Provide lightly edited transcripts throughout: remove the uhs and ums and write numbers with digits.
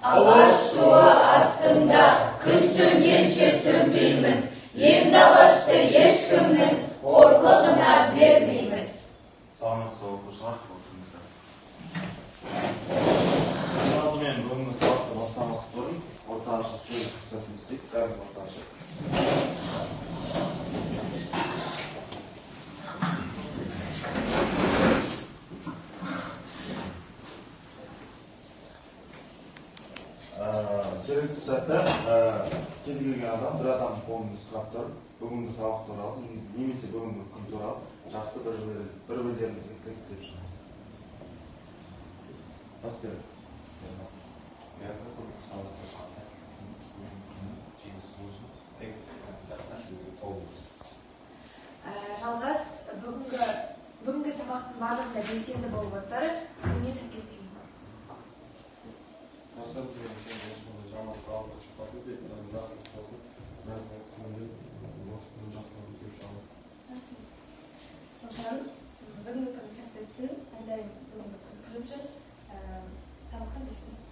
Алаш туы астында күн сөнгенше сөнбейміз. Енді алашты ешкімнің қорлығына бермейміз. Саламатсыз оқушылар, отырыңыздар. Алдымен бүгінгі сабақты бастамас бұрын орта ашық жол рұқсатын істейік. Бәріңіз орта ашық. Серікті сәтті кез келген адам бір адам қолыңды сұрап тұрып, бүгінгі сабақ туралы, немесе бүгінгі күн туралы жақсы бір-бірлеріңізге тілектеп шығыңыз. Бастайық. Yazda kurulu sağlıklı konserlerinin bugünkünün жеңіс болсын. Тек нәрселерге толы болсын. Жалғас, бүгінгі сабақтың барлығында белсенді болып отыр. Күнге сәттілік тілеймін. Достар, ешқандай жаман қалыпқа шықпасын, жақсылық болсын. Мәзмұн күнінде осы күнін жақсылығын көрші алып. Сондықтан бүгінгі күн сәтті өтсін. Айдайым бүгінгі күн күліп жүр. Сабаққа белсенді.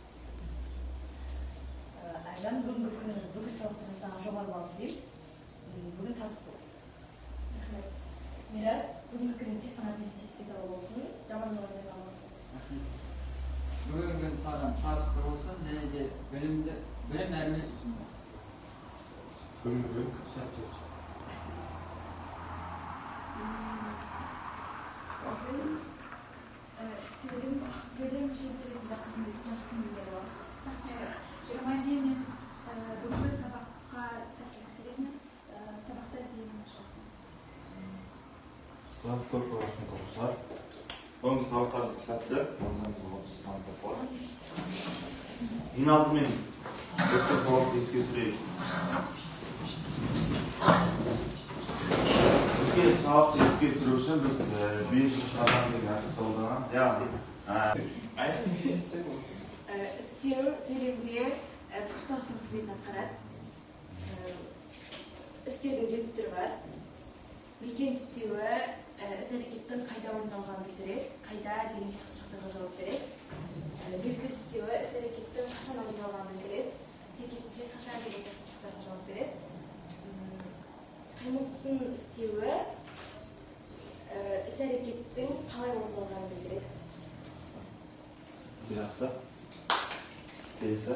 Айжан, бүгінгі күні бүкіл сабақтардан саған жоғары балл тілеймін. Бүгін табыс бол. Рахмет. Мирас, бүгінгі күні тек қана сертификат болсын, жаман жоғары болсын. Бүгінгі күн саған табысты болсын, және де білім нәрмес ұсын. Бүгінгі күн сәтті өтсін. Стилдің бақыт сөйлем шешілерінде қызмет жақсы меңгеріп алды. Жамадиевіміз бүгінгі сабаққа сәттілік тілеймін. Сабақта зейін ашылсын. Сұрап көп рахмет оқушылар. Бүгінгі сабақтарыңызға сәтті, орныңызға отырсыздан болады. Ең алдымен өткен сабақты еске түсірейік. Өткен сабақты еске түсіру үшін біз 5-ші адам деген әдіс қолданамыз. Яғни Істеу, сөйлемдер, пысықтаушылық қызметін атқарады. Істеудің 7 түрі бар. Мекен істеуі іс-әрекеттің қайда орындалғанын білдіреді. Қайда деген сияқты сұрақтарға жауап береді. Мезгіл істеуі іс-әрекеттің қашан орындалғанын білдіреді. Сәйкесінше қашан деген сияқты сұрақтарға жауап береді. Қимылсын істеуі іс-әрекеттің қалай орындалғанын білдіреді. Жақсы. Келесі.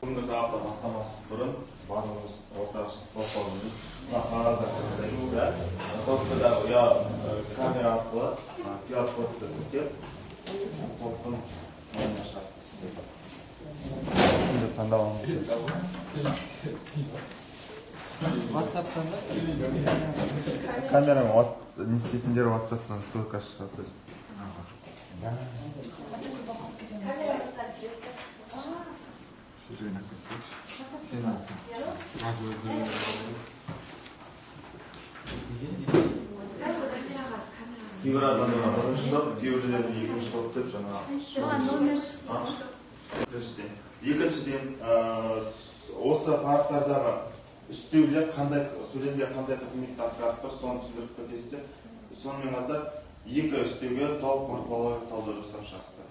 Бүгінгі сабақта бастамас бұрын барлығымыз ортақ тоқталымыз. Қағазда көрсетеміз. Софтыда камера арқылы QR-кодты тіркеп, топтың ойына шығарып істейді. Şimdi таңдауымыз. WhatsApp-тан да? Камераның не істесіндер WhatsApp-тан ссылка шығады. Кейбір адамдар бірінші топ, кейбіреулер екінші топ деп жаңа. Екіншіден, осы парақтардағы үстеулер қандай сөйлемдер қандай қызметті атқарып тұр, соны түсіндіріп кетесіздер. Сонымен қатар екі үстеуге толық морфологиялық талдау жасап шығасыздар.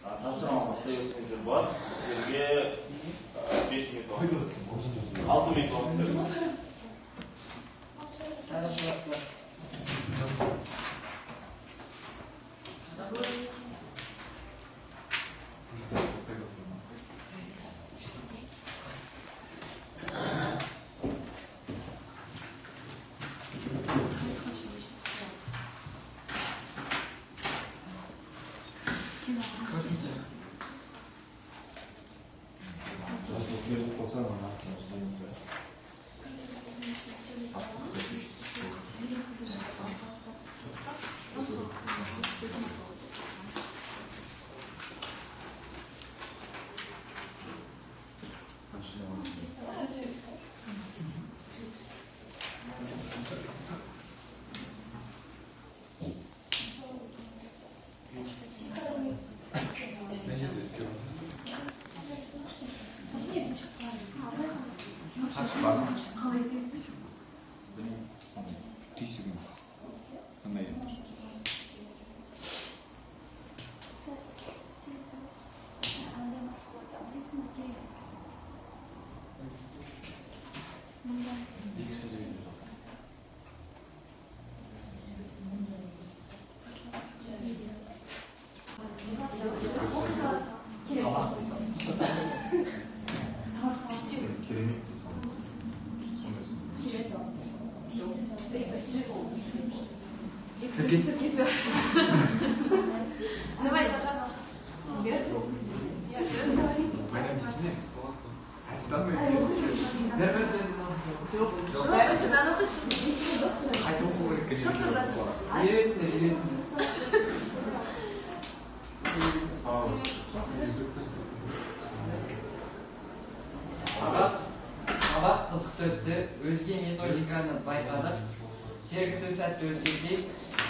Тапсырмаға сөйлесіңіздер бар. Сіздерге 5 минут уақыт. 6 минут уақыт беремін. түйсігім қандай еді? Екі сөз үйде жатыр. Керемет Давай, Татьяна. Сабақ қызықты өтті, өзге методиканы байқадық, сергіту сәтті өзгертейік,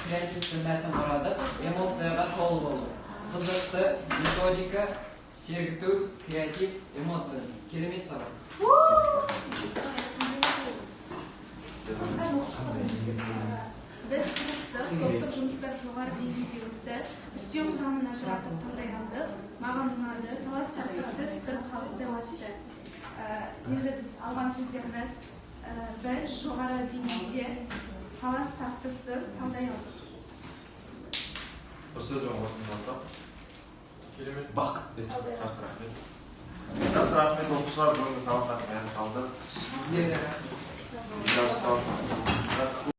креативті мәтін құрадық, эмоцияға толы болды. Қызықты методика, сергіту, креатив, эмоция. Керемет сабақ. Біз кірістік, топтық жұмыстар жоғары деңгейде өтті. Үстем құрамына жарасып таңдай алдық. Маған ұнады, талас шарттарсыз бір халық деп ашты. Енді біз алған сөздеріміз, біз жоғары деңгейде талас тартыссыз таңдай алдық. Бір сөзбен қорытындыласақ, Керемет. бақыт деп. Жақсы рахмет. Жақсы рахмет оқушылар, бүгінгі сабақтар аяқталды. Жақсы сабақ.